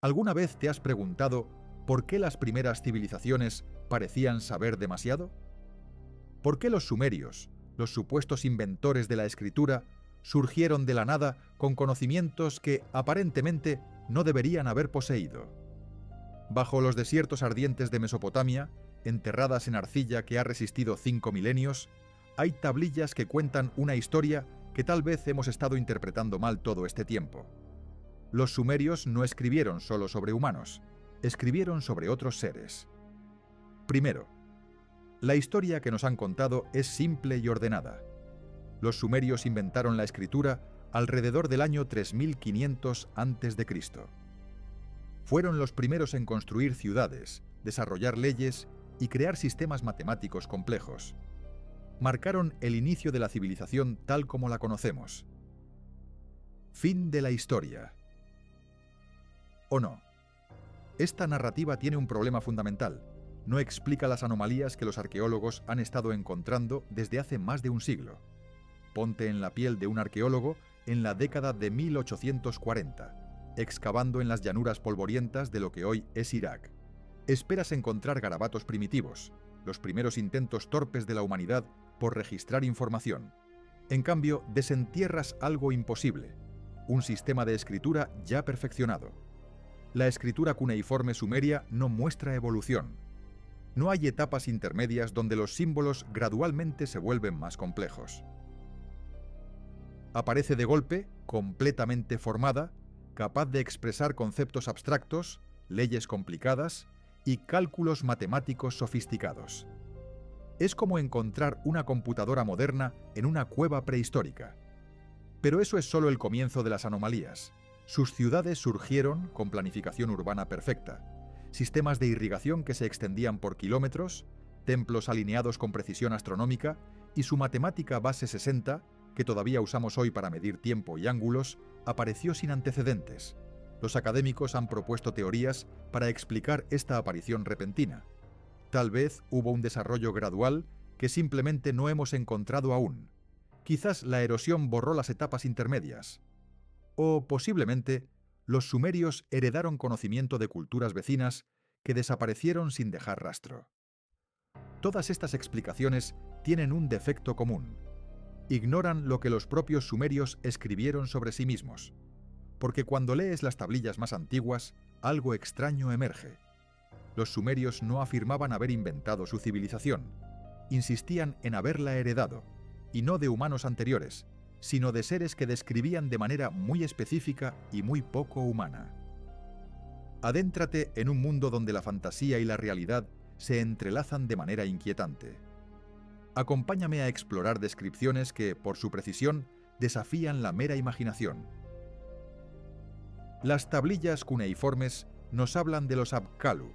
¿Alguna vez te has preguntado por qué las primeras civilizaciones parecían saber demasiado? ¿Por qué los sumerios, los supuestos inventores de la escritura, surgieron de la nada con conocimientos que aparentemente no deberían haber poseído? Bajo los desiertos ardientes de Mesopotamia, enterradas en arcilla que ha resistido 5 milenios, hay tablillas que cuentan una historia que tal vez hemos estado interpretando mal todo este tiempo. Los sumerios no escribieron solo sobre humanos, escribieron sobre otros seres. Primero, la historia que nos han contado es simple y ordenada. Los sumerios inventaron la escritura alrededor del año 3500 a.C. Fueron los primeros en construir ciudades, desarrollar leyes y crear sistemas matemáticos complejos. Marcaron el inicio de la civilización tal como la conocemos. Fin de la historia. ¿O no? Esta narrativa tiene un problema fundamental. No explica las anomalías que los arqueólogos han estado encontrando desde hace más de un siglo. Ponte en la piel de un arqueólogo en la década de 1840, excavando en las llanuras polvorientas de lo que hoy es Irak. Esperas encontrar garabatos primitivos, los primeros intentos torpes de la humanidad por registrar información. En cambio, desentierras algo imposible, un sistema de escritura ya perfeccionado. La escritura cuneiforme sumeria no muestra evolución. No hay etapas intermedias donde los símbolos gradualmente se vuelven más complejos. Aparece de golpe, completamente formada, capaz de expresar conceptos abstractos, leyes complicadas y cálculos matemáticos sofisticados. Es como encontrar una computadora moderna en una cueva prehistórica. Pero eso es solo el comienzo de las anomalías. Sus ciudades surgieron con planificación urbana perfecta, sistemas de irrigación que se extendían por kilómetros, templos alineados con precisión astronómica y su matemática base 60, que todavía usamos hoy para medir tiempo y ángulos, apareció sin antecedentes. Los académicos han propuesto teorías para explicar esta aparición repentina. Tal vez hubo un desarrollo gradual que simplemente no hemos encontrado aún. Quizás la erosión borró las etapas intermedias. O, posiblemente, los sumerios heredaron conocimiento de culturas vecinas que desaparecieron sin dejar rastro. Todas estas explicaciones tienen un defecto común. Ignoran lo que los propios sumerios escribieron sobre sí mismos. Porque cuando lees las tablillas más antiguas, algo extraño emerge. Los sumerios no afirmaban haber inventado su civilización. Insistían en haberla heredado, y no de humanos anteriores, sino de seres que describían de manera muy específica y muy poco humana. Adéntrate en un mundo donde la fantasía y la realidad se entrelazan de manera inquietante. Acompáñame a explorar descripciones que, por su precisión, desafían la mera imaginación. Las tablillas cuneiformes nos hablan de los Apkallu,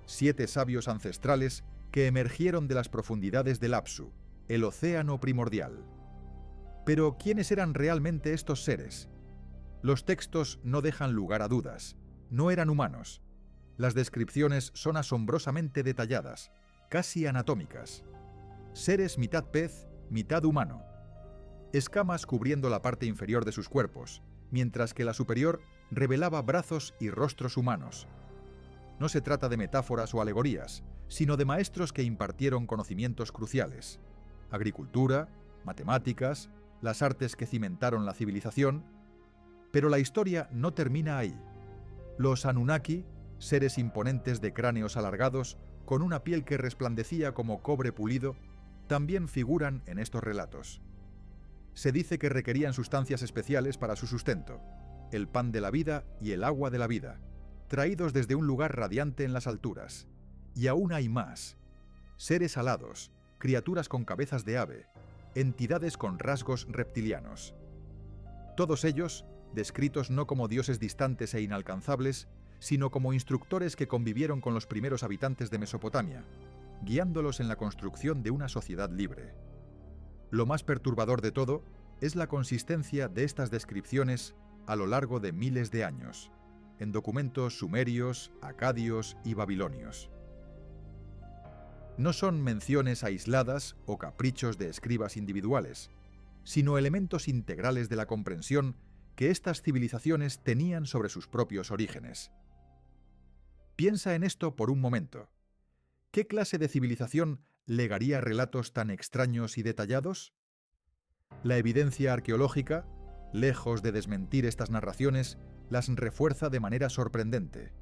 7 sabios ancestrales que emergieron de las profundidades del Apsu, el océano primordial. Pero, ¿quiénes eran realmente estos seres? Los textos no dejan lugar a dudas. No eran humanos. Las descripciones son asombrosamente detalladas, casi anatómicas. Seres mitad pez, mitad humano. Escamas cubriendo la parte inferior de sus cuerpos, mientras que la superior revelaba brazos y rostros humanos. No se trata de metáforas o alegorías, sino de maestros que impartieron conocimientos cruciales. Agricultura, matemáticas, las artes que cimentaron la civilización. Pero la historia no termina ahí. Los Anunnaki, seres imponentes de cráneos alargados, con una piel que resplandecía como cobre pulido, también figuran en estos relatos. Se dice que requerían sustancias especiales para su sustento, el pan de la vida y el agua de la vida, traídos desde un lugar radiante en las alturas. Y aún hay más. Seres alados, criaturas con cabezas de ave, entidades con rasgos reptilianos. Todos ellos, descritos no como dioses distantes e inalcanzables, sino como instructores que convivieron con los primeros habitantes de Mesopotamia, guiándolos en la construcción de una sociedad libre. Lo más perturbador de todo es la consistencia de estas descripciones a lo largo de miles de años, en documentos sumerios, acadios y babilonios. No son menciones aisladas o caprichos de escribas individuales, sino elementos integrales de la comprensión que estas civilizaciones tenían sobre sus propios orígenes. Piensa en esto por un momento. ¿Qué clase de civilización legaría relatos tan extraños y detallados? La evidencia arqueológica, lejos de desmentir estas narraciones, las refuerza de manera sorprendente.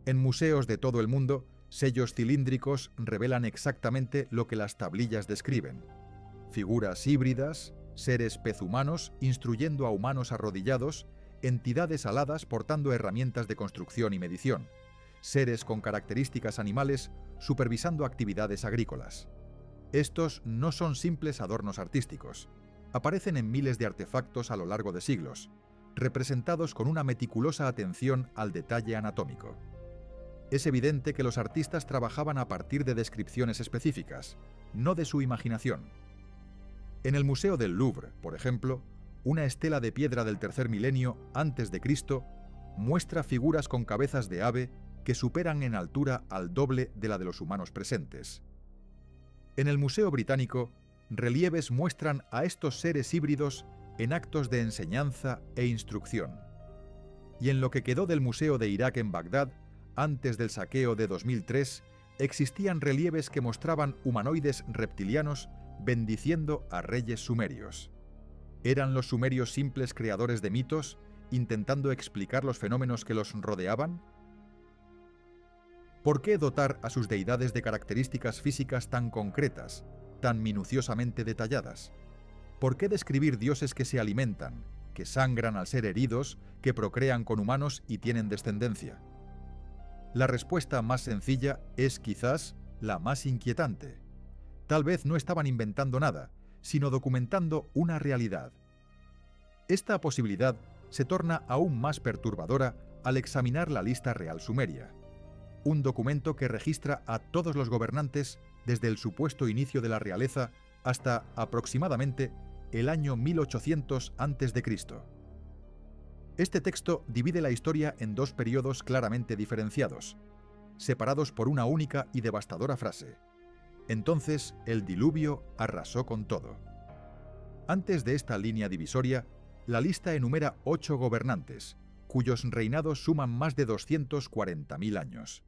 En museos de todo el mundo, sellos cilíndricos revelan exactamente lo que las tablillas describen: figuras híbridas, seres pezhumanos instruyendo a humanos arrodillados, entidades aladas portando herramientas de construcción y medición, seres con características animales supervisando actividades agrícolas. Estos no son simples adornos artísticos. Aparecen en miles de artefactos a lo largo de siglos, representados con una meticulosa atención al detalle anatómico. Es evidente que los artistas trabajaban a partir de descripciones específicas, no de su imaginación. En el Museo del Louvre, por ejemplo, una estela de piedra del tercer milenio antes de Cristo muestra figuras con cabezas de ave que superan en altura al doble de la de los humanos presentes. En el Museo Británico, relieves muestran a estos seres híbridos en actos de enseñanza e instrucción. Y en lo que quedó del Museo de Irak en Bagdad, antes del saqueo de 2003, existían relieves que mostraban humanoides reptilianos bendiciendo a reyes sumerios. ¿Eran los sumerios simples creadores de mitos, intentando explicar los fenómenos que los rodeaban? ¿Por qué dotar a sus deidades de características físicas tan concretas, tan minuciosamente detalladas? ¿Por qué describir dioses que se alimentan, que sangran al ser heridos, que procrean con humanos y tienen descendencia? La respuesta más sencilla es quizás la más inquietante. Tal vez no estaban inventando nada, sino documentando una realidad. Esta posibilidad se torna aún más perturbadora al examinar la lista real sumeria, un documento que registra a todos los gobernantes desde el supuesto inicio de la realeza hasta aproximadamente el año 1800 a.C. Este texto divide la historia en dos periodos claramente diferenciados, separados por una única y devastadora frase: entonces el diluvio arrasó con todo. Antes de esta línea divisoria, la lista enumera 8 gobernantes, cuyos reinados suman más de 240.000 años.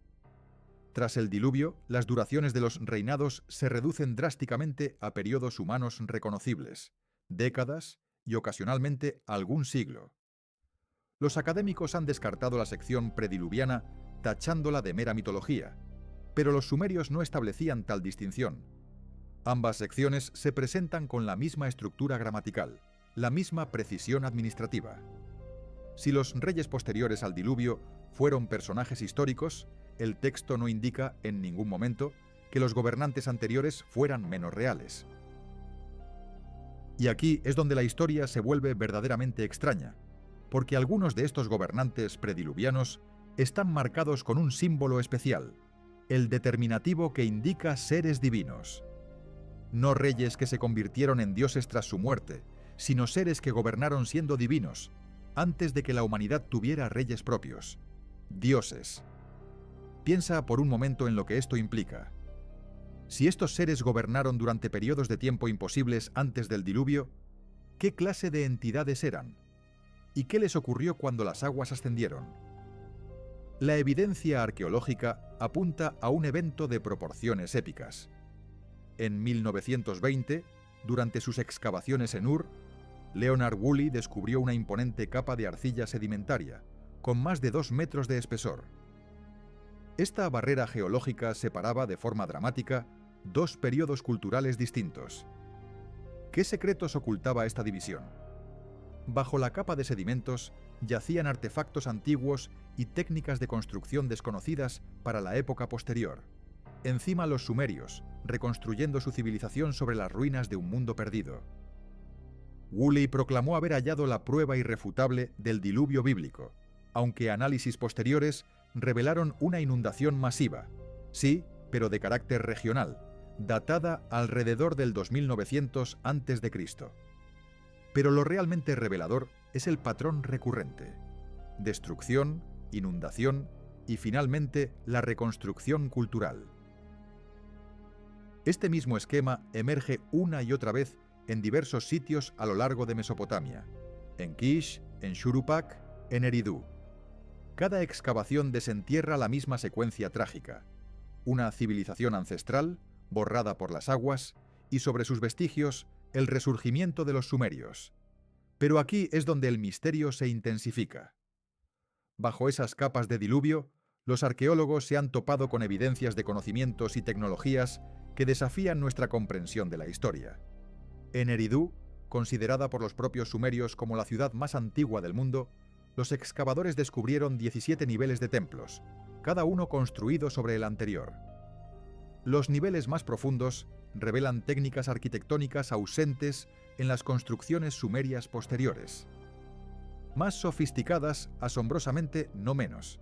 Tras el diluvio, las duraciones de los reinados se reducen drásticamente a periodos humanos reconocibles, décadas y ocasionalmente algún siglo. Los académicos han descartado la sección prediluviana tachándola de mera mitología, pero los sumerios no establecían tal distinción. Ambas secciones se presentan con la misma estructura gramatical, la misma precisión administrativa. Si los reyes posteriores al diluvio fueron personajes históricos, el texto no indica en ningún momento que los gobernantes anteriores fueran menos reales. Y aquí es donde la historia se vuelve verdaderamente extraña, porque algunos de estos gobernantes prediluvianos están marcados con un símbolo especial, el determinativo que indica seres divinos. No reyes que se convirtieron en dioses tras su muerte, sino seres que gobernaron siendo divinos, antes de que la humanidad tuviera reyes propios. Dioses. Piensa por un momento en lo que esto implica. Si estos seres gobernaron durante periodos de tiempo imposibles antes del diluvio, ¿qué clase de entidades eran? ¿Y qué les ocurrió cuando las aguas ascendieron? La evidencia arqueológica apunta a un evento de proporciones épicas. En 1920, durante sus excavaciones en Ur, Leonard Woolley descubrió una imponente capa de arcilla sedimentaria, con más de 2 metros de espesor. Esta barrera geológica separaba de forma dramática 2 periodos culturales distintos. ¿Qué secretos ocultaba esta división? Bajo la capa de sedimentos yacían artefactos antiguos y técnicas de construcción desconocidas para la época posterior. Encima los sumerios, reconstruyendo su civilización sobre las ruinas de un mundo perdido. Woolley proclamó haber hallado la prueba irrefutable del diluvio bíblico, aunque análisis posteriores revelaron una inundación masiva, sí, pero de carácter regional, datada alrededor del 2900 a.C. Pero lo realmente revelador es el patrón recurrente: destrucción, inundación y finalmente la reconstrucción cultural. Este mismo esquema emerge una y otra vez en diversos sitios a lo largo de Mesopotamia, en Kish, en Shuruppak, en Eridu. Cada excavación desentierra la misma secuencia trágica: una civilización ancestral, borrada por las aguas, y sobre sus vestigios, el resurgimiento de los sumerios. Pero aquí es donde el misterio se intensifica. Bajo esas capas de diluvio, los arqueólogos se han topado con evidencias de conocimientos y tecnologías que desafían nuestra comprensión de la historia. En Eridu, considerada por los propios sumerios como la ciudad más antigua del mundo, los excavadores descubrieron 17 niveles de templos, cada uno construido sobre el anterior. Los niveles más profundos revelan técnicas arquitectónicas ausentes en las construcciones sumerias posteriores. Más sofisticadas, asombrosamente, no menos.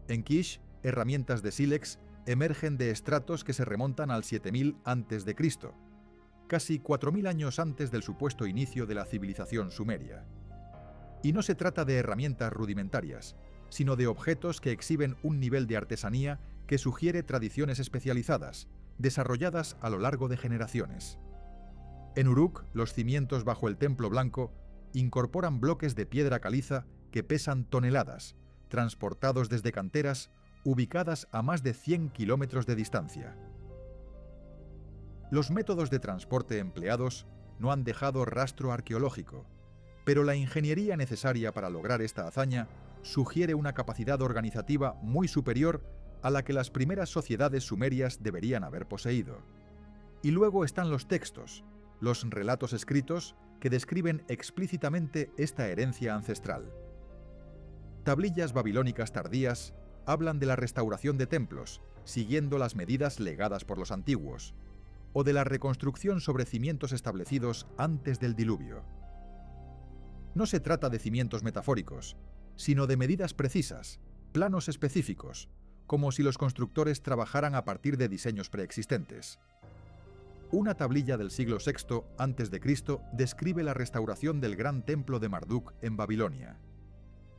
En Kish, herramientas de sílex emergen de estratos que se remontan al 7000 a.C., casi 4000 años antes del supuesto inicio de la civilización sumeria. Y no se trata de herramientas rudimentarias, sino de objetos que exhiben un nivel de artesanía que sugiere tradiciones especializadas, desarrolladas a lo largo de generaciones. En Uruk, los cimientos bajo el Templo Blanco incorporan bloques de piedra caliza que pesan toneladas, transportados desde canteras ubicadas a más de 100 kilómetros de distancia. Los métodos de transporte empleados no han dejado rastro arqueológico, pero la ingeniería necesaria para lograr esta hazaña sugiere una capacidad organizativa muy superior a la que las primeras sociedades sumerias deberían haber poseído. Y luego están los textos, los relatos escritos que describen explícitamente esta herencia ancestral. Tablillas babilónicas tardías hablan de la restauración de templos, siguiendo las medidas legadas por los antiguos, o de la reconstrucción sobre cimientos establecidos antes del diluvio. No se trata de cimientos metafóricos, sino de medidas precisas, planos específicos, como si los constructores trabajaran a partir de diseños preexistentes. Una tablilla del siglo VI a.C. describe la restauración del gran templo de Marduk en Babilonia.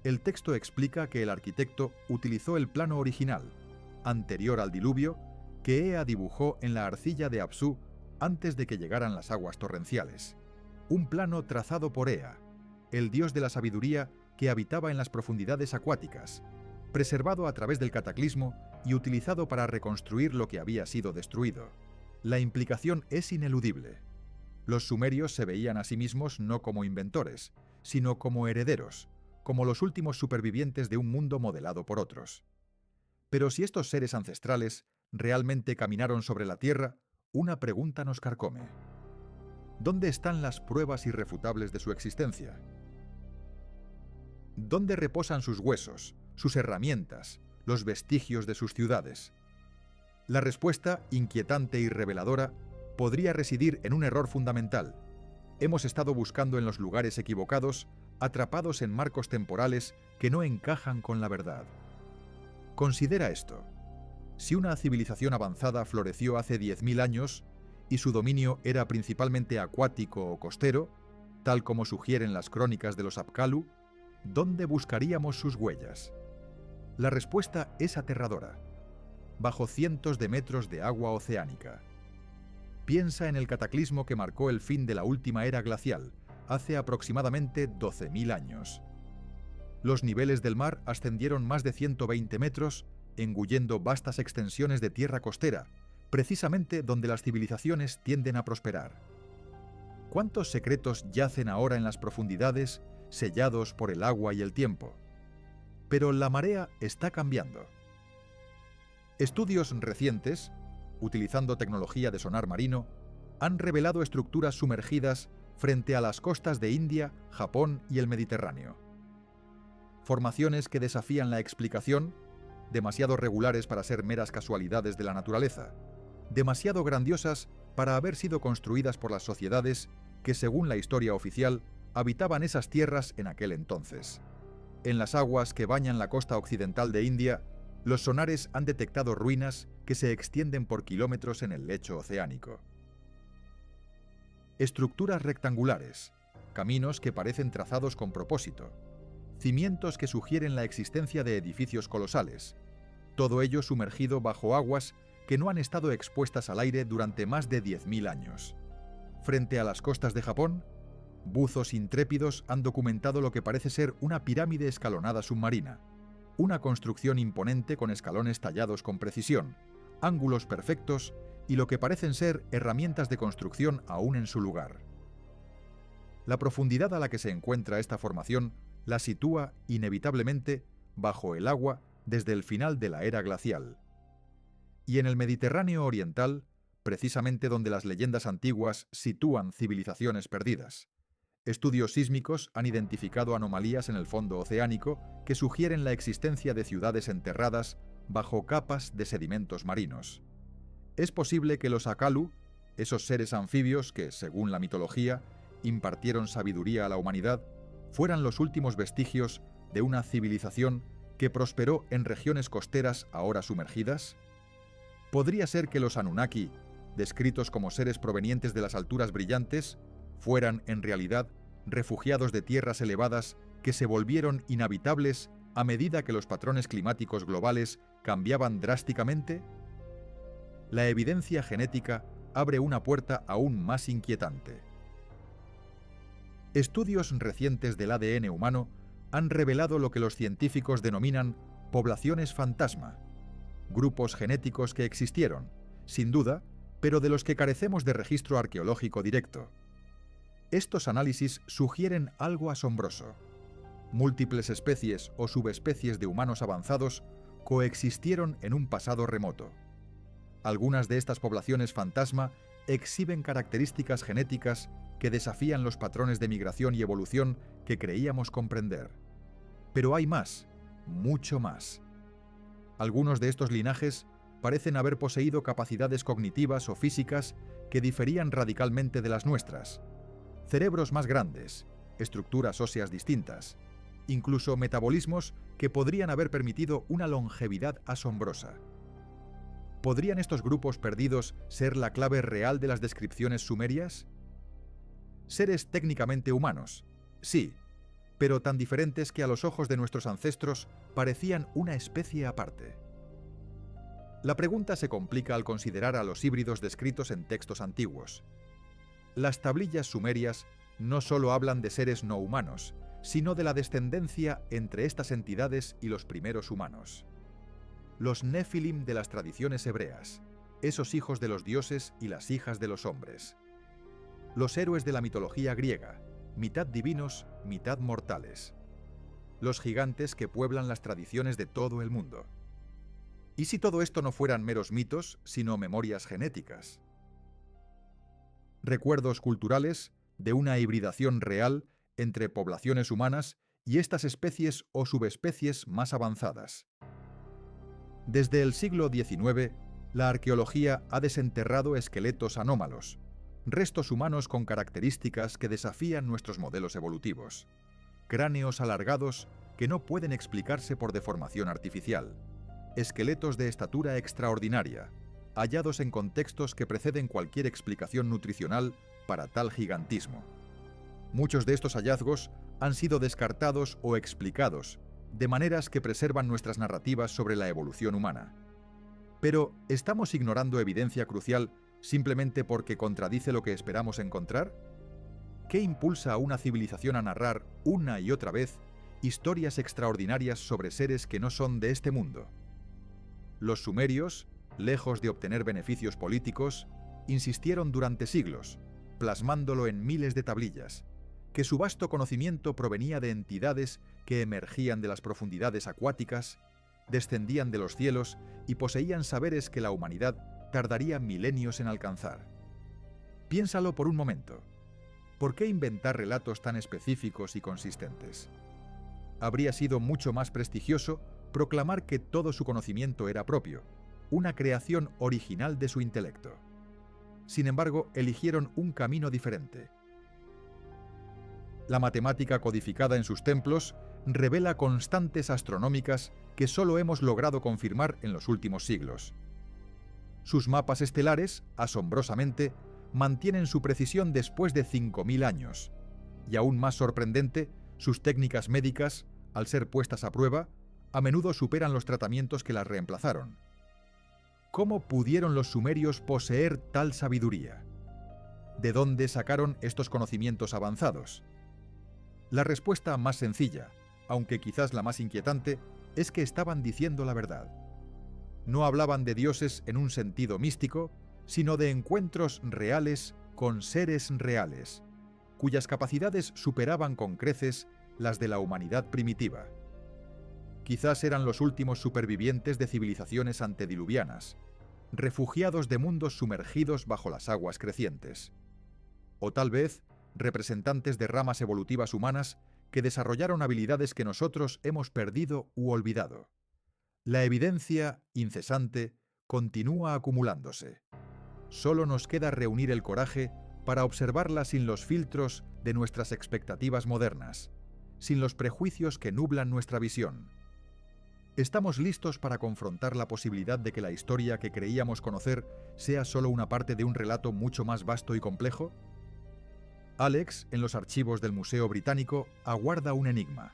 El texto explica que el arquitecto utilizó el plano original, anterior al diluvio, que Ea dibujó en la arcilla de Apsu antes de que llegaran las aguas torrenciales. Un plano trazado por Ea, el dios de la sabiduría que habitaba en las profundidades acuáticas, preservado a través del cataclismo y utilizado para reconstruir lo que había sido destruido. La implicación es ineludible. Los sumerios se veían a sí mismos no como inventores, sino como herederos, como los últimos supervivientes de un mundo modelado por otros. Pero si estos seres ancestrales realmente caminaron sobre la Tierra, una pregunta nos carcome. ¿Dónde están las pruebas irrefutables de su existencia? ¿Dónde reposan sus huesos, sus herramientas, los vestigios de sus ciudades? La respuesta, inquietante y reveladora, podría residir en un error fundamental. Hemos estado buscando en los lugares equivocados, atrapados en marcos temporales que no encajan con la verdad. Considera esto. Si una civilización avanzada floreció hace 10.000 años y su dominio era principalmente acuático o costero, tal como sugieren las crónicas de los Apkallu, ¿dónde buscaríamos sus huellas? La respuesta es aterradora. Bajo cientos de metros de agua oceánica. Piensa en el cataclismo que marcó el fin de la última era glacial, hace aproximadamente 12.000 años. Los niveles del mar ascendieron más de 120 metros, engullendo vastas extensiones de tierra costera, precisamente donde las civilizaciones tienden a prosperar. ¿Cuántos secretos yacen ahora en las profundidades, sellados por el agua y el tiempo? Pero la marea está cambiando. Estudios recientes, utilizando tecnología de sonar marino, han revelado estructuras sumergidas frente a las costas de India, Japón y el Mediterráneo. Formaciones que desafían la explicación, demasiado regulares para ser meras casualidades de la naturaleza, demasiado grandiosas para haber sido construidas por las sociedades que, según la historia oficial, habitaban esas tierras en aquel entonces. En las aguas que bañan la costa occidental de India, los sonares han detectado ruinas que se extienden por kilómetros en el lecho oceánico. Estructuras rectangulares, caminos que parecen trazados con propósito, cimientos que sugieren la existencia de edificios colosales, todo ello sumergido bajo aguas que no han estado expuestas al aire durante más de 10.000 años. Frente a las costas de Japón, buzos intrépidos han documentado lo que parece ser una pirámide escalonada submarina. una construcción imponente con escalones tallados con precisión, ángulos perfectos y lo que parecen ser herramientas de construcción aún en su lugar. La profundidad a la que se encuentra esta formación la sitúa inevitablemente bajo el agua desde el final de la era glacial. Y en el Mediterráneo oriental, precisamente donde las leyendas antiguas sitúan civilizaciones perdidas. Estudios sísmicos han identificado anomalías en el fondo oceánico que sugieren la existencia de ciudades enterradas bajo capas de sedimentos marinos. Es posible que los Akalu, esos seres anfibios que, según la mitología, impartieron sabiduría a la humanidad, fueran los últimos vestigios de una civilización que prosperó en regiones costeras ahora sumergidas. ¿Podría ser que los Anunnaki, descritos como seres provenientes de las alturas brillantes, fueran en realidad refugiados de tierras elevadas que se volvieron inhabitables a medida que los patrones climáticos globales cambiaban drásticamente? La evidencia genética abre una puerta aún más inquietante. Estudios recientes del ADN humano han revelado lo que los científicos denominan poblaciones fantasma, grupos genéticos que existieron, sin duda, pero de los que carecemos de registro arqueológico directo. Estos análisis sugieren algo asombroso. Múltiples especies o subespecies de humanos avanzados coexistieron en un pasado remoto. Algunas de estas poblaciones fantasma exhiben características genéticas que desafían los patrones de migración y evolución que creíamos comprender. Pero hay más, mucho más. Algunos de estos linajes parecen haber poseído capacidades cognitivas o físicas que diferían radicalmente de las nuestras. Cerebros más grandes, estructuras óseas distintas, incluso metabolismos que podrían haber permitido una longevidad asombrosa. ¿Podrían estos grupos perdidos ser la clave real de las descripciones sumerias? Seres técnicamente humanos, sí, pero tan diferentes que a los ojos de nuestros ancestros parecían una especie aparte. La pregunta se complica al considerar a los híbridos descritos en textos antiguos. Las tablillas sumerias no solo hablan de seres no humanos, sino de la descendencia entre estas entidades y los primeros humanos. Los Nefilim de las tradiciones hebreas, esos hijos de los dioses y las hijas de los hombres. Los héroes de la mitología griega, mitad divinos, mitad mortales. Los gigantes que pueblan las tradiciones de todo el mundo. ¿Y si todo esto no fueran meros mitos, sino memorias genéticas? Recuerdos culturales de una hibridación real entre poblaciones humanas y estas especies o subespecies más avanzadas. Desde el siglo XIX, la arqueología ha desenterrado esqueletos anómalos, restos humanos con características que desafían nuestros modelos evolutivos, cráneos alargados que no pueden explicarse por deformación artificial, esqueletos de estatura extraordinaria, hallados en contextos que preceden cualquier explicación nutricional para tal gigantismo. Muchos de estos hallazgos han sido descartados o explicados de maneras que preservan nuestras narrativas sobre la evolución humana. Pero, ¿estamos ignorando evidencia crucial simplemente porque contradice lo que esperamos encontrar? ¿Qué impulsa a una civilización a narrar una y otra vez historias extraordinarias sobre seres que no son de este mundo? Los sumerios, lejos de obtener beneficios políticos, insistieron durante siglos, plasmándolo en miles de tablillas, que su vasto conocimiento provenía de entidades que emergían de las profundidades acuáticas, descendían de los cielos y poseían saberes que la humanidad tardaría milenios en alcanzar. Piénsalo por un momento. ¿Por qué inventar relatos tan específicos y consistentes? Habría sido mucho más prestigioso proclamar que todo su conocimiento era propio, una creación original de su intelecto. Sin embargo, eligieron un camino diferente. La matemática codificada en sus templos revela constantes astronómicas que solo hemos logrado confirmar en los últimos siglos. Sus mapas estelares, asombrosamente, mantienen su precisión después de 5.000 años. Y aún más sorprendente, sus técnicas médicas, al ser puestas a prueba, a menudo superan los tratamientos que las reemplazaron. ¿Cómo pudieron los sumerios poseer tal sabiduría? ¿De dónde sacaron estos conocimientos avanzados? La respuesta más sencilla, aunque quizás la más inquietante, es que estaban diciendo la verdad. No hablaban de dioses en un sentido místico, sino de encuentros reales con seres reales, cuyas capacidades superaban con creces las de la humanidad primitiva. Quizás eran los últimos supervivientes de civilizaciones antediluvianas, refugiados de mundos sumergidos bajo las aguas crecientes. O tal vez, representantes de ramas evolutivas humanas que desarrollaron habilidades que nosotros hemos perdido u olvidado. La evidencia, incesante, continúa acumulándose. Solo nos queda reunir el coraje para observarla sin los filtros de nuestras expectativas modernas, sin los prejuicios que nublan nuestra visión. ¿Estamos listos para confrontar la posibilidad de que la historia que creíamos conocer sea solo una parte de un relato mucho más vasto y complejo? Alex, en los archivos del Museo Británico, aguarda un enigma.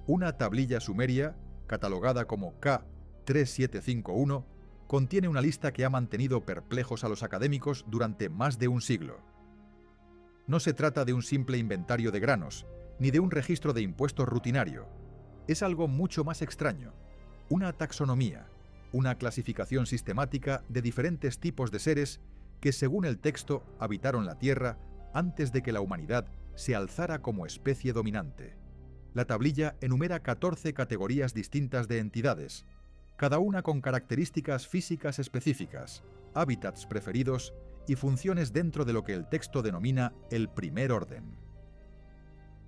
Una tablilla sumeria, catalogada como K3751, contiene una lista que ha mantenido perplejos a los académicos durante más de un siglo. No se trata de un simple inventario de granos, ni de un registro de impuestos rutinario. Es algo mucho más extraño, una taxonomía, una clasificación sistemática de diferentes tipos de seres que, según el texto, habitaron la Tierra antes de que la humanidad se alzara como especie dominante. La tablilla enumera 14 categorías distintas de entidades, cada una con características físicas específicas, hábitats preferidos y funciones dentro de lo que el texto denomina el primer orden.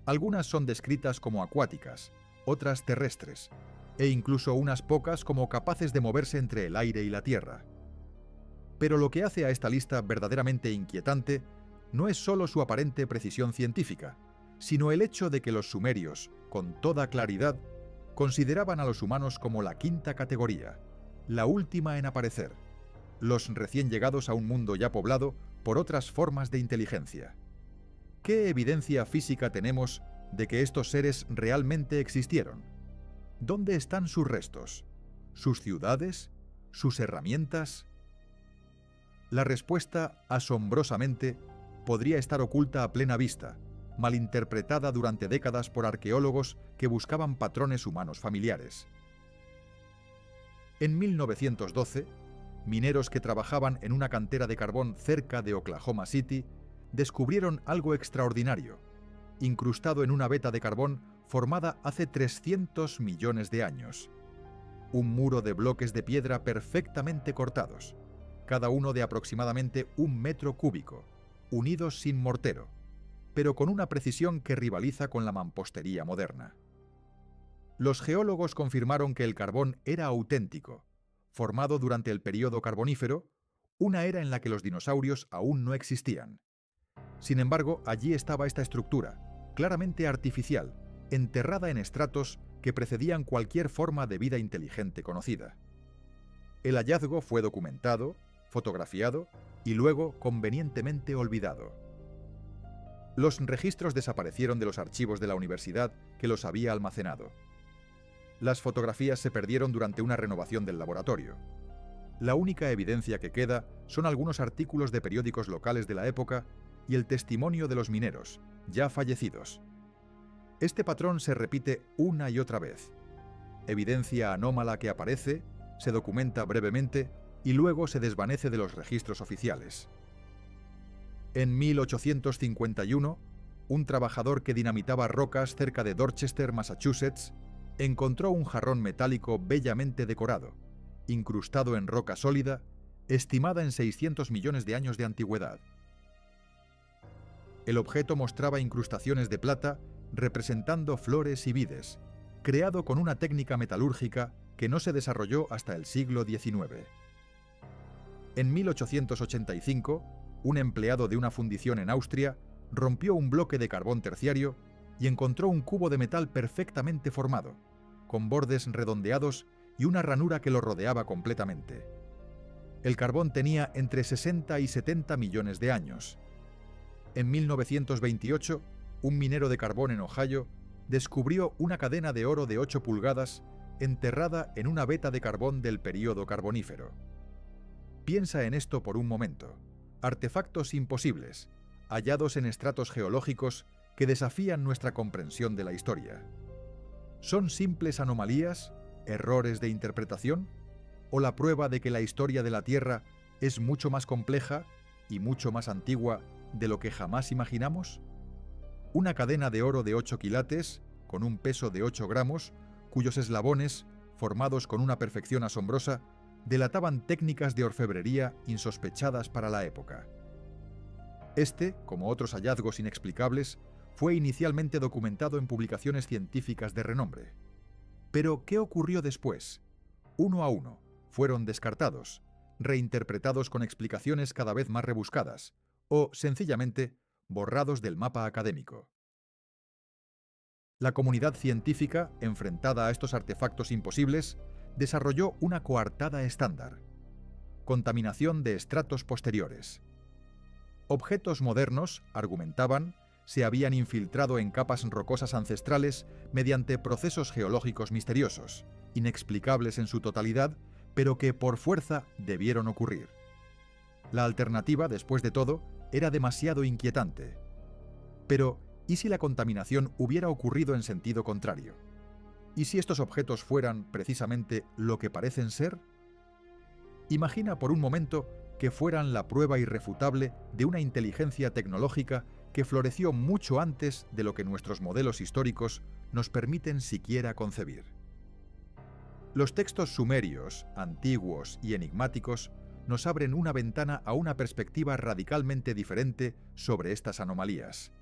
Algunas son descritas como acuáticas, otras terrestres, e incluso unas pocas como capaces de moverse entre el aire y la tierra. Pero lo que hace a esta lista verdaderamente inquietante no es solo su aparente precisión científica, sino el hecho de que los sumerios, con toda claridad, consideraban a los humanos como la quinta categoría, la última en aparecer, los recién llegados a un mundo ya poblado por otras formas de inteligencia. ¿Qué evidencia física tenemos de que estos seres realmente existieron? ¿Dónde están sus restos? ¿Sus ciudades? ¿Sus herramientas? La respuesta, asombrosamente, podría estar oculta a plena vista, malinterpretada durante décadas por arqueólogos que buscaban patrones humanos familiares. En 1912, mineros que trabajaban en una cantera de carbón cerca de Oklahoma City descubrieron algo extraordinario, incrustado en una veta de carbón formada hace 300 millones de años. Un muro de bloques de piedra perfectamente cortados, cada uno de aproximadamente 1 metro cúbico, unidos sin mortero, pero con una precisión que rivaliza con la mampostería moderna. Los geólogos confirmaron que el carbón era auténtico, formado durante el período carbonífero, una era en la que los dinosaurios aún no existían. Sin embargo, allí estaba esta estructura, claramente artificial, enterrada en estratos que precedían cualquier forma de vida inteligente conocida. El hallazgo fue documentado, fotografiado y luego convenientemente olvidado. Los registros desaparecieron de los archivos de la universidad que los había almacenado. Las fotografías se perdieron durante una renovación del laboratorio. La única evidencia que queda son algunos artículos de periódicos locales de la época y el testimonio de los mineros, ya fallecidos. Este patrón se repite una y otra vez. Evidencia anómala que aparece, se documenta brevemente y luego se desvanece de los registros oficiales. En 1851, un trabajador que dinamitaba rocas cerca de Dorchester, Massachusetts, encontró un jarrón metálico bellamente decorado, incrustado en roca sólida, estimada en 600 millones de años de antigüedad. El objeto mostraba incrustaciones de plata representando flores y vides, creado con una técnica metalúrgica que no se desarrolló hasta el siglo XIX. En 1885, un empleado de una fundición en Austria rompió un bloque de carbón terciario y encontró un cubo de metal perfectamente formado, con bordes redondeados y una ranura que lo rodeaba completamente. El carbón tenía entre 60 y 70 millones de años. En 1928, un minero de carbón en Ohio descubrió una cadena de oro de 8 pulgadas enterrada en una veta de carbón del período carbonífero. Piensa en esto por un momento. Artefactos imposibles, hallados en estratos geológicos que desafían nuestra comprensión de la historia. ¿Son simples anomalías, errores de interpretación, o la prueba de que la historia de la Tierra es mucho más compleja y mucho más antigua de lo que jamás imaginamos? Una cadena de oro de 8 quilates, con un peso de 8 gramos, cuyos eslabones, formados con una perfección asombrosa, delataban técnicas de orfebrería insospechadas para la época. Este, como otros hallazgos inexplicables, fue inicialmente documentado en publicaciones científicas de renombre. Pero, ¿qué ocurrió después? Uno a uno, fueron descartados, reinterpretados con explicaciones cada vez más rebuscadas, o, sencillamente, borrados del mapa académico. La comunidad científica, enfrentada a estos artefactos imposibles, desarrolló una coartada estándar: contaminación de estratos posteriores. Objetos modernos, argumentaban, se habían infiltrado en capas rocosas ancestrales mediante procesos geológicos misteriosos, inexplicables en su totalidad, pero que por fuerza debieron ocurrir. La alternativa, después de todo, era demasiado inquietante. Pero, ¿y si la contaminación hubiera ocurrido en sentido contrario? ¿Y si estos objetos fueran, precisamente, lo que parecen ser? Imagina por un momento que fueran la prueba irrefutable de una inteligencia tecnológica que floreció mucho antes de lo que nuestros modelos históricos nos permiten siquiera concebir. Los textos sumerios, antiguos y enigmáticos nos abren una ventana a una perspectiva radicalmente diferente sobre estas anomalías.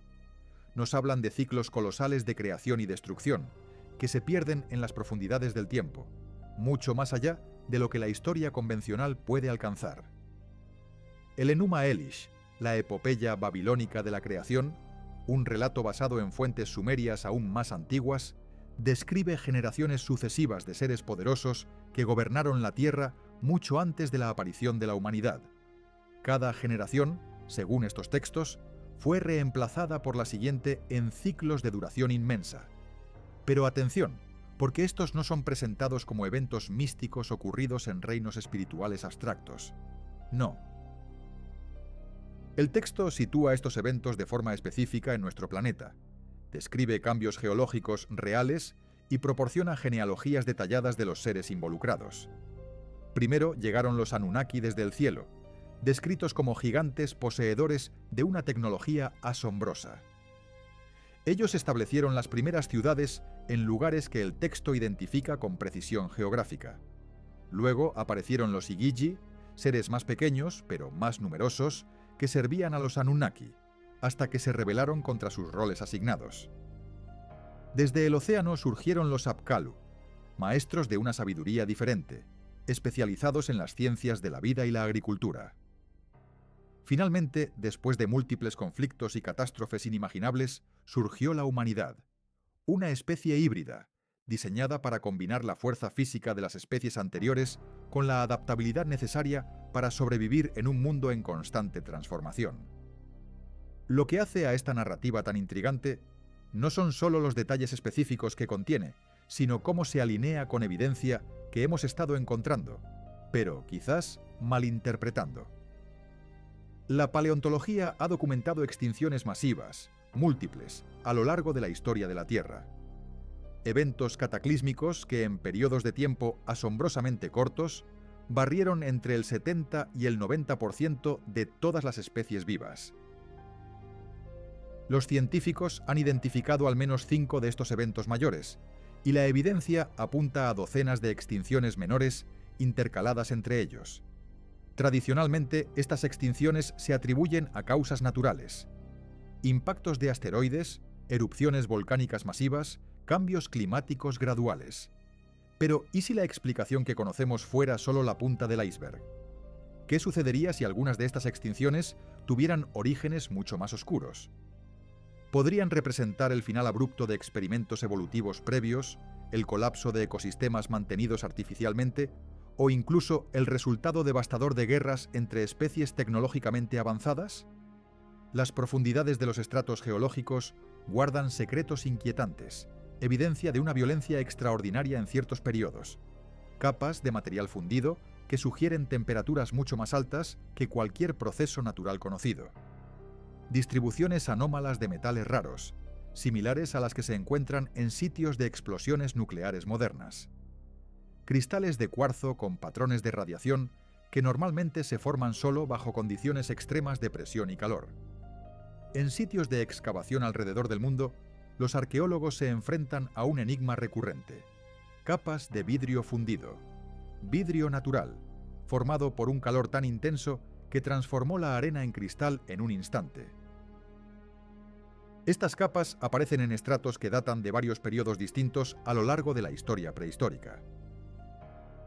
Nos hablan de ciclos colosales de creación y destrucción, que se pierden en las profundidades del tiempo, mucho más allá de lo que la historia convencional puede alcanzar. El Enuma Elish, la epopeya babilónica de la creación, un relato basado en fuentes sumerias aún más antiguas, describe generaciones sucesivas de seres poderosos que gobernaron la Tierra mucho antes de la aparición de la humanidad. Cada generación, según estos textos, fue reemplazada por la siguiente en ciclos de duración inmensa. Pero atención, porque estos no son presentados como eventos místicos ocurridos en reinos espirituales abstractos. No. El texto sitúa estos eventos de forma específica en nuestro planeta, describe cambios geológicos reales y proporciona genealogías detalladas de los seres involucrados. Primero llegaron los Anunnaki desde el cielo, descritos como gigantes poseedores de una tecnología asombrosa. Ellos establecieron las primeras ciudades en lugares que el texto identifica con precisión geográfica. Luego aparecieron los Igigi, seres más pequeños, pero más numerosos, que servían a los Anunnaki, hasta que se rebelaron contra sus roles asignados. Desde el océano surgieron los Apkallu, maestros de una sabiduría diferente, especializados en las ciencias de la vida y la agricultura. Finalmente, después de múltiples conflictos y catástrofes inimaginables, surgió la humanidad, una especie híbrida, diseñada para combinar la fuerza física de las especies anteriores con la adaptabilidad necesaria para sobrevivir en un mundo en constante transformación. Lo que hace a esta narrativa tan intrigante no son solo los detalles específicos que contiene, sino cómo se alinea con evidencia que hemos estado encontrando, pero quizás malinterpretando. La paleontología ha documentado extinciones masivas, múltiples, a lo largo de la historia de la Tierra. Eventos cataclísmicos que en periodos de tiempo asombrosamente cortos barrieron entre el 70 y el 90% de todas las especies vivas. Los científicos han identificado al menos 5 de estos eventos mayores, y la evidencia apunta a docenas de extinciones menores intercaladas entre ellos. Tradicionalmente, estas extinciones se atribuyen a causas naturales: impactos de asteroides, erupciones volcánicas masivas, cambios climáticos graduales. Pero, ¿y si la explicación que conocemos fuera solo la punta del iceberg? ¿Qué sucedería si algunas de estas extinciones tuvieran orígenes mucho más oscuros? ¿Podrían representar el final abrupto de experimentos evolutivos previos, el colapso de ecosistemas mantenidos artificialmente, o incluso el resultado devastador de guerras entre especies tecnológicamente avanzadas? Las profundidades de los estratos geológicos guardan secretos inquietantes, evidencia de una violencia extraordinaria en ciertos periodos, capas de material fundido que sugieren temperaturas mucho más altas que cualquier proceso natural conocido, distribuciones anómalas de metales raros, similares a las que se encuentran en sitios de explosiones nucleares modernas. Cristales de cuarzo con patrones de radiación que normalmente se forman solo bajo condiciones extremas de presión y calor. En sitios de excavación alrededor del mundo, los arqueólogos se enfrentan a un enigma recurrente: capas de vidrio fundido, vidrio natural, formado por un calor tan intenso que transformó la arena en cristal en un instante. Estas capas aparecen en estratos que datan de varios periodos distintos a lo largo de la historia prehistórica.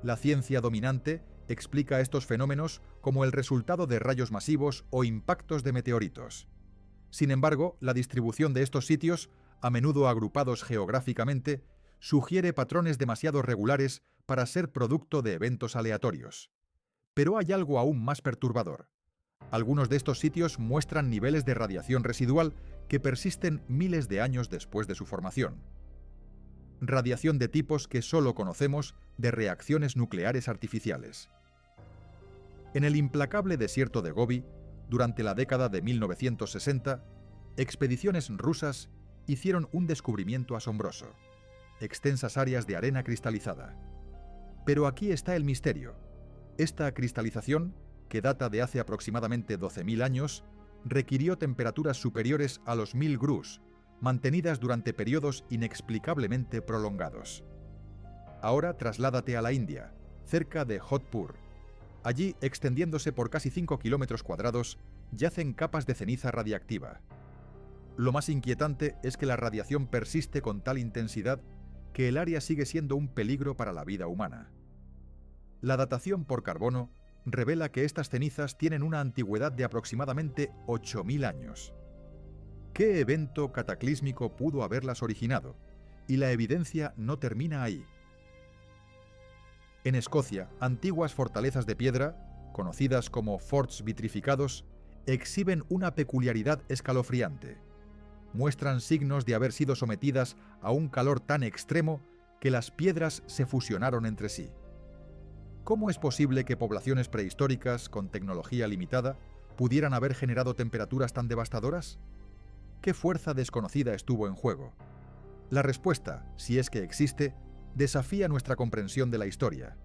La ciencia dominante explica estos fenómenos como el resultado de rayos masivos o impactos de meteoritos. Sin embargo, la distribución de estos sitios, a menudo agrupados geográficamente, sugiere patrones demasiado regulares para ser producto de eventos aleatorios. Pero hay algo aún más perturbador. Algunos de estos sitios muestran niveles de radiación residual que persisten miles de años después de su formación. Radiación de tipos que solo conocemos de reacciones nucleares artificiales. En el implacable desierto de Gobi, durante la década de 1960, expediciones rusas hicieron un descubrimiento asombroso: extensas áreas de arena cristalizada. Pero aquí está el misterio. Esta cristalización, que data de hace aproximadamente 12.000 años, requirió temperaturas superiores a los 1000 grus, mantenidas durante periodos inexplicablemente prolongados. Ahora trasládate a la India, cerca de Jodhpur. Allí, extendiéndose por casi 5 kilómetros cuadrados, yacen capas de ceniza radiactiva. Lo más inquietante es que la radiación persiste con tal intensidad que el área sigue siendo un peligro para la vida humana. La datación por carbono revela que estas cenizas tienen una antigüedad de aproximadamente 8.000 años. ¿Qué evento cataclísmico pudo haberlas originado? Y la evidencia no termina ahí. En Escocia, antiguas fortalezas de piedra, conocidas como forts vitrificados, exhiben una peculiaridad escalofriante. Muestran signos de haber sido sometidas a un calor tan extremo que las piedras se fusionaron entre sí. ¿Cómo es posible que poblaciones prehistóricas con tecnología limitada pudieran haber generado temperaturas tan devastadoras? ¿Qué fuerza desconocida estuvo en juego? La respuesta, si es que existe, desafía nuestra comprensión de la historia.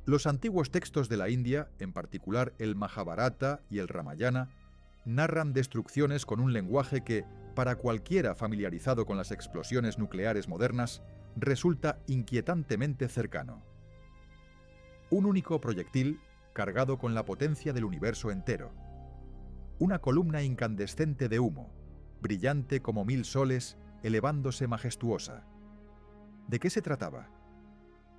Los antiguos textos de la India, en particular el Mahabharata y el Ramayana, narran destrucciones con un lenguaje que, para cualquiera familiarizado con las explosiones nucleares modernas, resulta inquietantemente cercano. Un único proyectil cargado con la potencia del universo entero. Una columna incandescente de humo, brillante como 1000 soles, elevándose majestuosa. ¿De qué se trataba?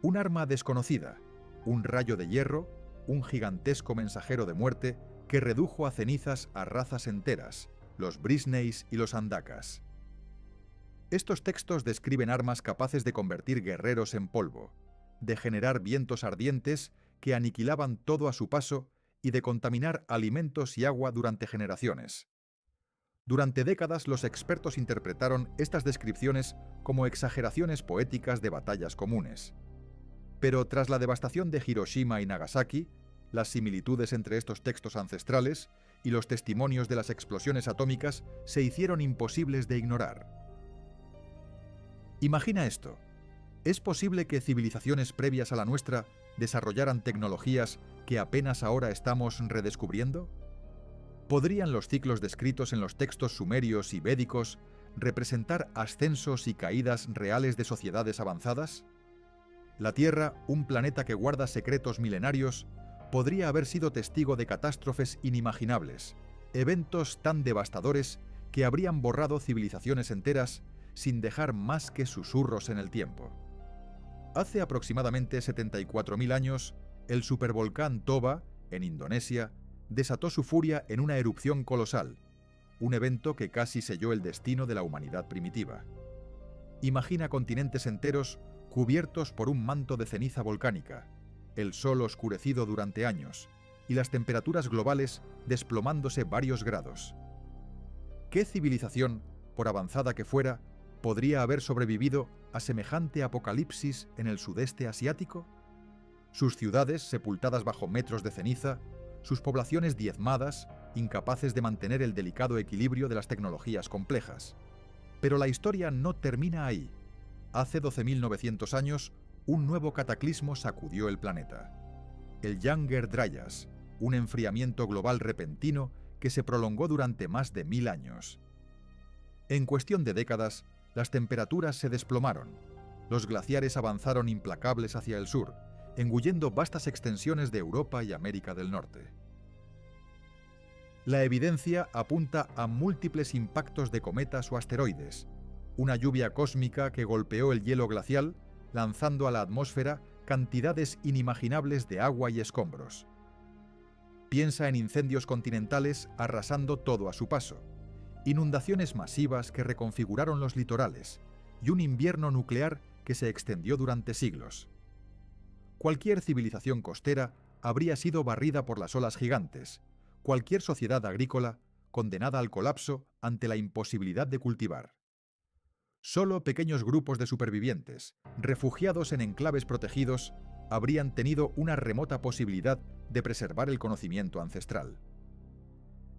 Un arma desconocida, un rayo de hierro, un gigantesco mensajero de muerte que redujo a cenizas a razas enteras, los Brisneis y los Andakas. Estos textos describen armas capaces de convertir guerreros en polvo, de generar vientos ardientes que aniquilaban todo a su paso y de contaminar alimentos y agua durante generaciones. Durante décadas los expertos interpretaron estas descripciones como exageraciones poéticas de batallas comunes. Pero tras la devastación de Hiroshima y Nagasaki, las similitudes entre estos textos ancestrales y los testimonios de las explosiones atómicas se hicieron imposibles de ignorar. Imagina esto. ¿Es posible que civilizaciones previas a la nuestra desarrollaran tecnologías que apenas ahora estamos redescubriendo? ¿Podrían los ciclos descritos en los textos sumerios y védicos representar ascensos y caídas reales de sociedades avanzadas? La Tierra, un planeta que guarda secretos milenarios, podría haber sido testigo de catástrofes inimaginables, eventos tan devastadores que habrían borrado civilizaciones enteras sin dejar más que susurros en el tiempo. Hace aproximadamente 74.000 años, el supervolcán Toba, en Indonesia, desató su furia en una erupción colosal, un evento que casi selló el destino de la humanidad primitiva. Imagina continentes enteros cubiertos por un manto de ceniza volcánica, el sol oscurecido durante años y las temperaturas globales desplomándose varios grados. ¿Qué civilización, por avanzada que fuera, podría haber sobrevivido a semejante apocalipsis en el sudeste asiático? Sus ciudades sepultadas bajo metros de ceniza, sus poblaciones diezmadas, incapaces de mantener el delicado equilibrio de las tecnologías complejas. Pero la historia no termina ahí. Hace 12.900 años, un nuevo cataclismo sacudió el planeta. El Younger Dryas, un enfriamiento global repentino que se prolongó durante más de 1000 años. En cuestión de décadas, las temperaturas se desplomaron. Los glaciares avanzaron implacables hacia el sur, engullendo vastas extensiones de Europa y América del Norte. La evidencia apunta a múltiples impactos de cometas o asteroides, una lluvia cósmica que golpeó el hielo glacial, lanzando a la atmósfera cantidades inimaginables de agua y escombros. Piensa en incendios continentales arrasando todo a su paso, inundaciones masivas que reconfiguraron los litorales y un invierno nuclear que se extendió durante siglos. Cualquier civilización costera habría sido barrida por las olas gigantes, cualquier sociedad agrícola condenada al colapso ante la imposibilidad de cultivar. Solo pequeños grupos de supervivientes, refugiados en enclaves protegidos, habrían tenido una remota posibilidad de preservar el conocimiento ancestral.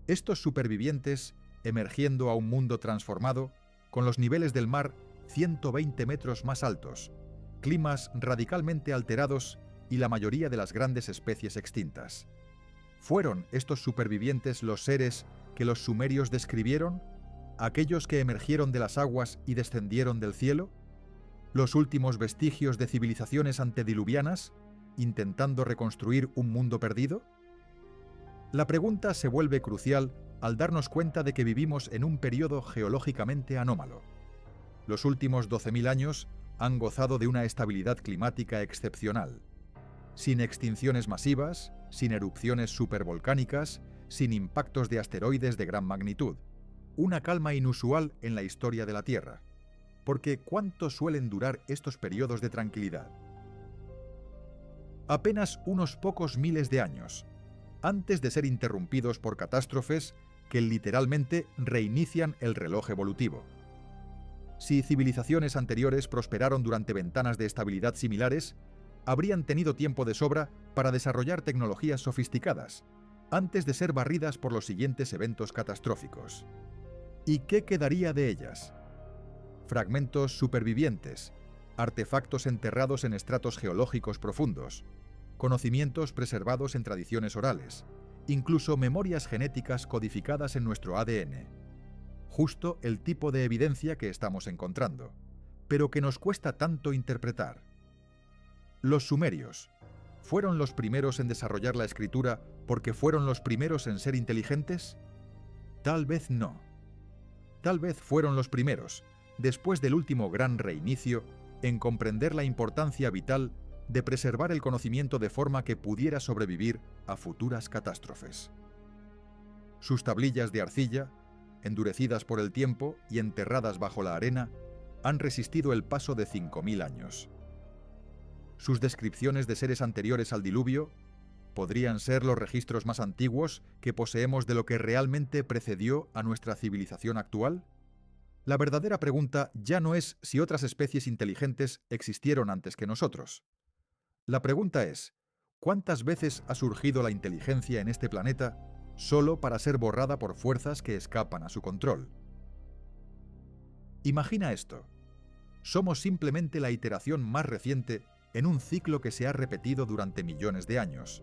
Estos supervivientes, emergiendo a un mundo transformado, con los niveles del mar 120 metros más altos, climas radicalmente alterados y la mayoría de las grandes especies extintas. ¿Fueron estos supervivientes los seres que los sumerios describieron? ¿Aquellos que emergieron de las aguas y descendieron del cielo? ¿Los últimos vestigios de civilizaciones antediluvianas, intentando reconstruir un mundo perdido? La pregunta se vuelve crucial al darnos cuenta de que vivimos en un periodo geológicamente anómalo. Los últimos 12.000 años han gozado de una estabilidad climática excepcional, sin extinciones masivas, sin erupciones supervolcánicas, sin impactos de asteroides de gran magnitud. Una calma inusual en la historia de la Tierra. Porque ¿cuánto suelen durar estos periodos de tranquilidad? Apenas unos pocos miles de años, antes de ser interrumpidos por catástrofes que literalmente reinician el reloj evolutivo. Si civilizaciones anteriores prosperaron durante ventanas de estabilidad similares, habrían tenido tiempo de sobra para desarrollar tecnologías sofisticadas, antes de ser barridas por los siguientes eventos catastróficos. ¿Y qué quedaría de ellas? Fragmentos supervivientes, artefactos enterrados en estratos geológicos profundos, conocimientos preservados en tradiciones orales, incluso memorias genéticas codificadas en nuestro ADN. Justo el tipo de evidencia que estamos encontrando, pero que nos cuesta tanto interpretar. Los sumerios, ¿fueron los primeros en desarrollar la escritura porque fueron los primeros en ser inteligentes? Tal vez no. Tal vez fueron los primeros, después del último gran reinicio, en comprender la importancia vital de preservar el conocimiento de forma que pudiera sobrevivir a futuras catástrofes. Sus tablillas de arcilla, endurecidas por el tiempo y enterradas bajo la arena, han resistido el paso de 5.000 años. Sus descripciones de seres anteriores al diluvio podrían ser los registros más antiguos que poseemos de lo que realmente precedió a nuestra civilización actual. La verdadera pregunta ya no es si otras especies inteligentes existieron antes que nosotros. La pregunta es, ¿cuántas veces ha surgido la inteligencia en este planeta solo para ser borrada por fuerzas que escapan a su control? Imagina esto. Somos simplemente la iteración más reciente en un ciclo que se ha repetido durante millones de años.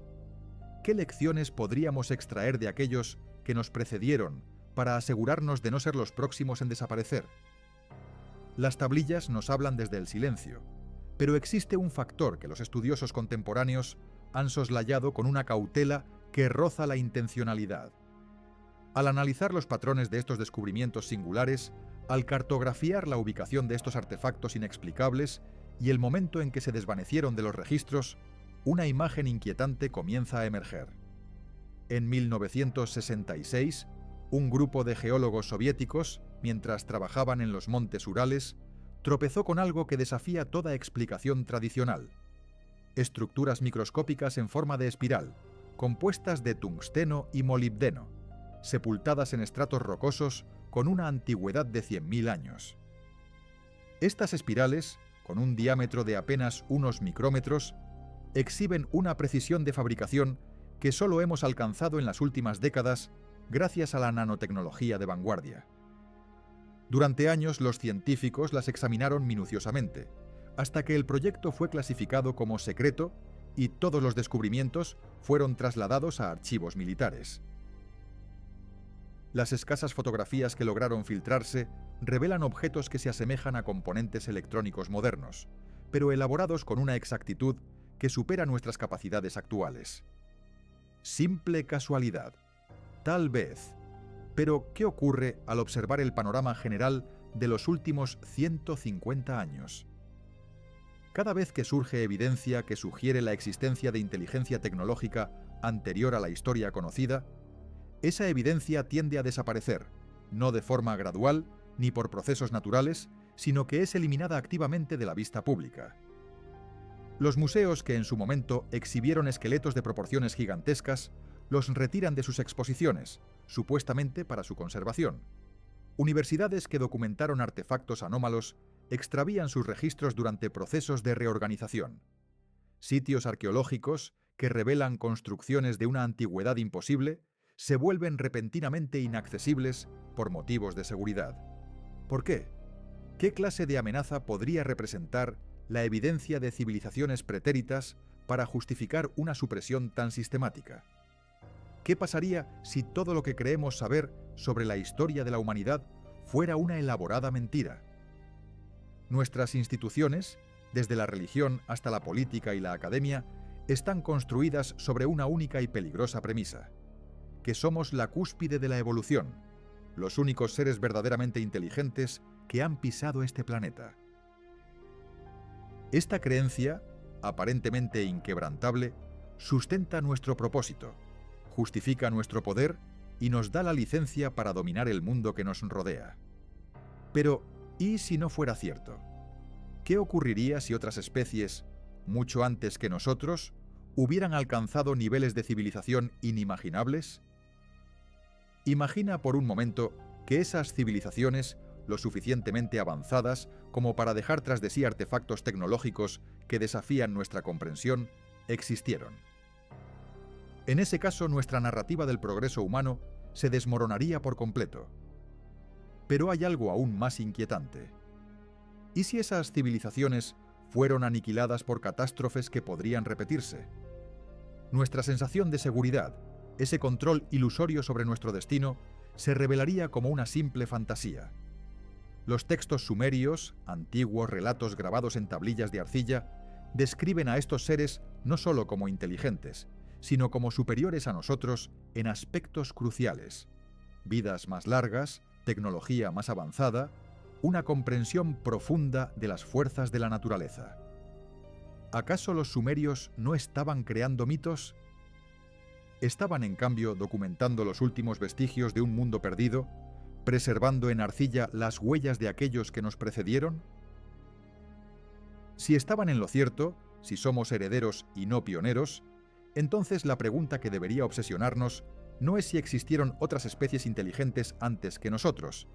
¿Qué lecciones podríamos extraer de aquellos que nos precedieron para asegurarnos de no ser los próximos en desaparecer? Las tablillas nos hablan desde el silencio, pero existe un factor que los estudiosos contemporáneos han soslayado con una cautela que roza la intencionalidad. Al analizar los patrones de estos descubrimientos singulares, al cartografiar la ubicación de estos artefactos inexplicables y el momento en que se desvanecieron de los registros, una imagen inquietante comienza a emerger. En 1966, un grupo de geólogos soviéticos, mientras trabajaban en los montes Urales, tropezó con algo que desafía toda explicación tradicional. Estructuras microscópicas en forma de espiral, compuestas de tungsteno y molibdeno, sepultadas en estratos rocosos con una antigüedad de 100.000 años. Estas espirales, con un diámetro de apenas unos micrómetros, exhiben una precisión de fabricación que solo hemos alcanzado en las últimas décadas gracias a la nanotecnología de vanguardia. Durante años los científicos las examinaron minuciosamente, hasta que el proyecto fue clasificado como secreto y todos los descubrimientos fueron trasladados a archivos militares. Las escasas fotografías que lograron filtrarse revelan objetos que se asemejan a componentes electrónicos modernos, pero elaborados con una exactitud que supera nuestras capacidades actuales. Simple casualidad. Tal vez. Pero, ¿qué ocurre al observar el panorama general de los últimos 150 años? Cada vez que surge evidencia que sugiere la existencia de inteligencia tecnológica anterior a la historia conocida, esa evidencia tiende a desaparecer, no de forma gradual ni por procesos naturales, sino que es eliminada activamente de la vista pública. Los museos que en su momento exhibieron esqueletos de proporciones gigantescas los retiran de sus exposiciones, supuestamente para su conservación. Universidades que documentaron artefactos anómalos extravían sus registros durante procesos de reorganización. Sitios arqueológicos que revelan construcciones de una antigüedad imposible se vuelven repentinamente inaccesibles por motivos de seguridad. ¿Por qué? ¿Qué clase de amenaza podría representar la evidencia de civilizaciones pretéritas para justificar una supresión tan sistemática? ¿Qué pasaría si todo lo que creemos saber sobre la historia de la humanidad fuera una elaborada mentira? Nuestras instituciones, desde la religión hasta la política y la academia, están construidas sobre una única y peligrosa premisa: que somos la cúspide de la evolución, los únicos seres verdaderamente inteligentes que han pisado este planeta. Esta creencia, aparentemente inquebrantable, sustenta nuestro propósito, justifica nuestro poder y nos da la licencia para dominar el mundo que nos rodea. Pero, ¿y si no fuera cierto? ¿Qué ocurriría si otras especies, mucho antes que nosotros, hubieran alcanzado niveles de civilización inimaginables? Imagina por un momento que esas civilizaciones, lo suficientemente avanzadas como para dejar tras de sí artefactos tecnológicos que desafían nuestra comprensión, existieron. En ese caso, nuestra narrativa del progreso humano se desmoronaría por completo. Pero hay algo aún más inquietante. ¿Y si esas civilizaciones fueron aniquiladas por catástrofes que podrían repetirse? Nuestra sensación de seguridad, ese control ilusorio sobre nuestro destino, se revelaría como una simple fantasía. Los textos sumerios, antiguos relatos grabados en tablillas de arcilla, describen a estos seres no solo como inteligentes, sino como superiores a nosotros en aspectos cruciales: vidas más largas, tecnología más avanzada, una comprensión profunda de las fuerzas de la naturaleza. ¿Acaso los sumerios no estaban creando mitos? Estaban, en cambio, documentando los últimos vestigios de un mundo perdido, preservando en arcilla las huellas de aquellos que nos precedieron. Si estaban en lo cierto, si somos herederos y no pioneros, entonces la pregunta que debería obsesionarnos no es si existieron otras especies inteligentes antes que nosotros,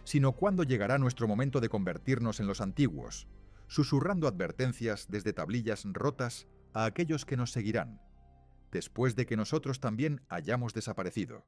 sino cuándo llegará nuestro momento de convertirnos en los antiguos, susurrando advertencias desde tablillas rotas a aquellos que nos seguirán, después de que nosotros también hayamos desaparecido.